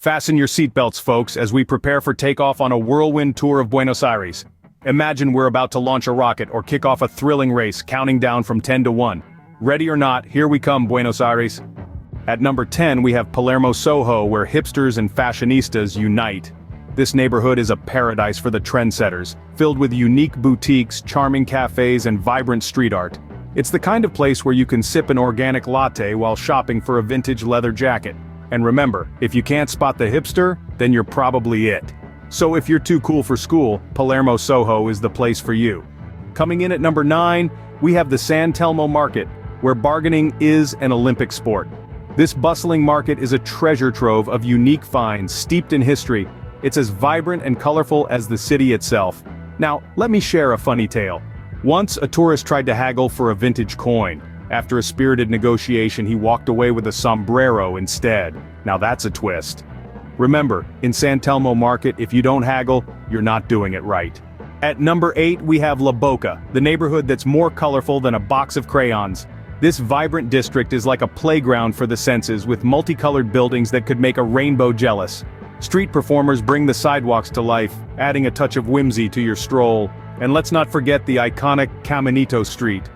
Fasten your seatbelts, folks, as we prepare for takeoff on a whirlwind tour of Buenos Aires. Imagine we're about to launch a rocket or kick off a thrilling race, counting down from 10 to 1. Ready or not, here we come, Buenos Aires. At number 10, we have Palermo Soho, where hipsters and fashionistas unite. This neighborhood is a paradise for the trendsetters, filled with unique boutiques, charming cafes, and vibrant street art. It's the kind of place where you can sip an organic latte while shopping for a vintage leather jacket. And remember, if you can't spot the hipster, then you're probably it. So if you're too cool for school, Palermo Soho is the place for you. Coming in at number 9, we have the San Telmo Market, where bargaining is an Olympic sport. This bustling market is a treasure trove of unique finds steeped in history. It's as vibrant and colorful as the city itself. Now, let me share a funny tale. Once, a tourist tried to haggle for a vintage coin. After a spirited negotiation, he walked away with a sombrero instead. Now that's a twist. Remember, in San Telmo Market, if you don't haggle, you're not doing it right. At number 8, we have La Boca, the neighborhood that's more colorful than a box of crayons. This vibrant district is like a playground for the senses, with multicolored buildings that could make a rainbow jealous. Street performers bring the sidewalks to life, adding a touch of whimsy to your stroll. And let's not forget the iconic Caminito Street.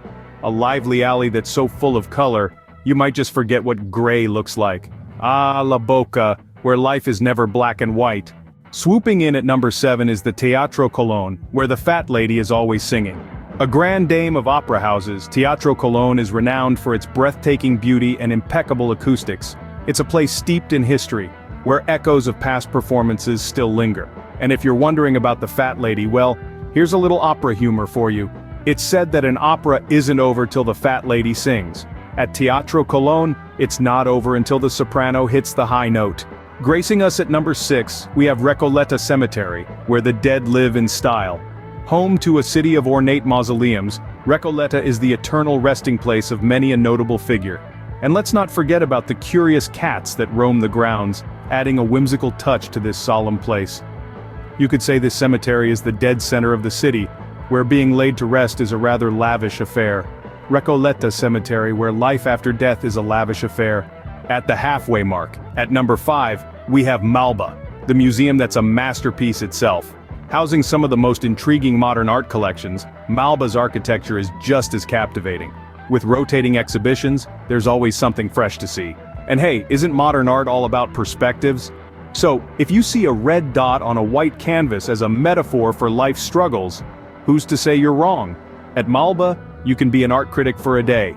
A lively alley that's so full of color, you might just forget what gray looks like. Ah, La Boca, where life is never black and white. Swooping in at number 7 is the Teatro Colón, where the fat lady is always singing. A grand dame of opera houses, Teatro Colón is renowned for its breathtaking beauty and impeccable acoustics. It's a place steeped in history, where echoes of past performances still linger. And if you're wondering about the fat lady, well, here's a little opera humor for you. It's said that an opera isn't over till the fat lady sings. At Teatro Colón, it's not over until the soprano hits the high note. Gracing us at number 6, we have Recoleta Cemetery, where the dead live in style. Home to a city of ornate mausoleums, Recoleta is the eternal resting place of many a notable figure. And let's not forget about the curious cats that roam the grounds, adding a whimsical touch to this solemn place. You could say this cemetery is the dead center of the city, where being laid to rest is a rather lavish affair. Recoleta Cemetery, where life after death is a lavish affair. At the halfway mark, at number 5, we have Malba, the museum that's a masterpiece itself. Housing some of the most intriguing modern art collections, Malba's architecture is just as captivating. With rotating exhibitions, there's always something fresh to see. And hey, isn't modern art all about perspectives? So, if you see a red dot on a white canvas as a metaphor for life's struggles, who's to say you're wrong? At Malba, you can be an art critic for a day.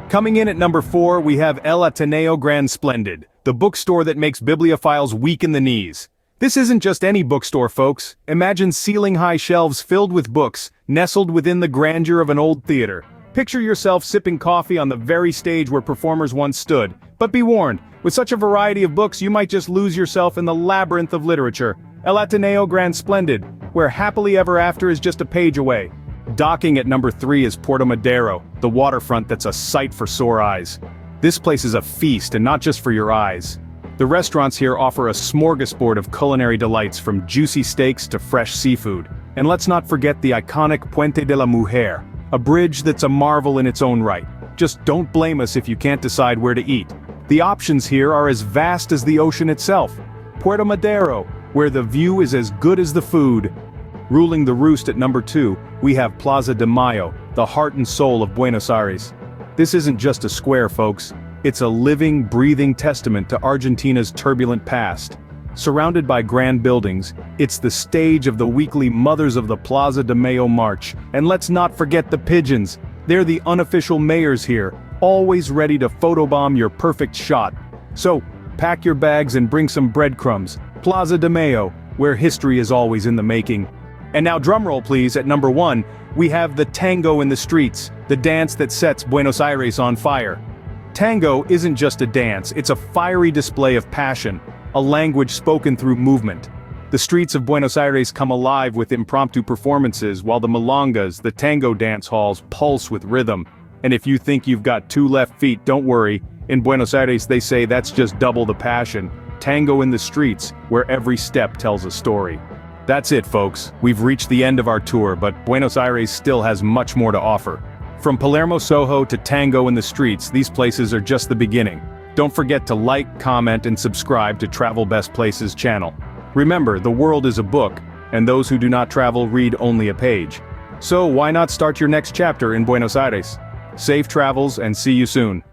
Coming in at number 4, we have El Ateneo Gran Splendid, the bookstore that makes bibliophiles weak in the knees. This isn't just any bookstore, folks. Imagine ceiling-high shelves filled with books, nestled within the grandeur of an old theater. Picture yourself sipping coffee on the very stage where performers once stood. But be warned, with such a variety of books you might just lose yourself in the labyrinth of literature. El Ateneo Gran Splendid, where happily ever after is just a page away. Docking at number 3 is Puerto Madero, the waterfront that's a sight for sore eyes. This place is a feast, and not just for your eyes. The restaurants here offer a smorgasbord of culinary delights, from juicy steaks to fresh seafood. And let's not forget the iconic Puente de la Mujer, a bridge that's a marvel in its own right. Just don't blame us if you can't decide where to eat. The options here are as vast as the ocean itself. Puerto Madero, where the view is as good as the food. Ruling the roost at number 2, we have Plaza de Mayo, the heart and soul of Buenos Aires. This isn't just a square, folks. It's a living, breathing testament to Argentina's turbulent past. Surrounded by grand buildings, it's the stage of the weekly Mothers of the Plaza de Mayo March. And let's not forget the pigeons. They're the unofficial mayors here, always ready to photobomb your perfect shot. So, pack your bags and bring some breadcrumbs. Plaza de Mayo, where history is always in the making. And now drumroll please, at number 1, we have the tango in the streets, the dance that sets Buenos Aires on fire. Tango isn't just a dance, it's a fiery display of passion, a language spoken through movement. The streets of Buenos Aires come alive with impromptu performances, while the milongas, the tango dance halls, pulse with rhythm. And if you think you've got 2 left feet, don't worry. In Buenos Aires they say that's just double the passion. Tango in the streets, where every step tells a story. That's it, folks. We've reached the end of our tour, but Buenos Aires still has much more to offer. From Palermo Soho to tango in the streets, these places are just the beginning. Don't forget to like, comment, and subscribe to Travel Best Places channel. Remember, the world is a book, and those who do not travel read only a page. So why not start your next chapter in Buenos Aires? Safe travels and see you soon.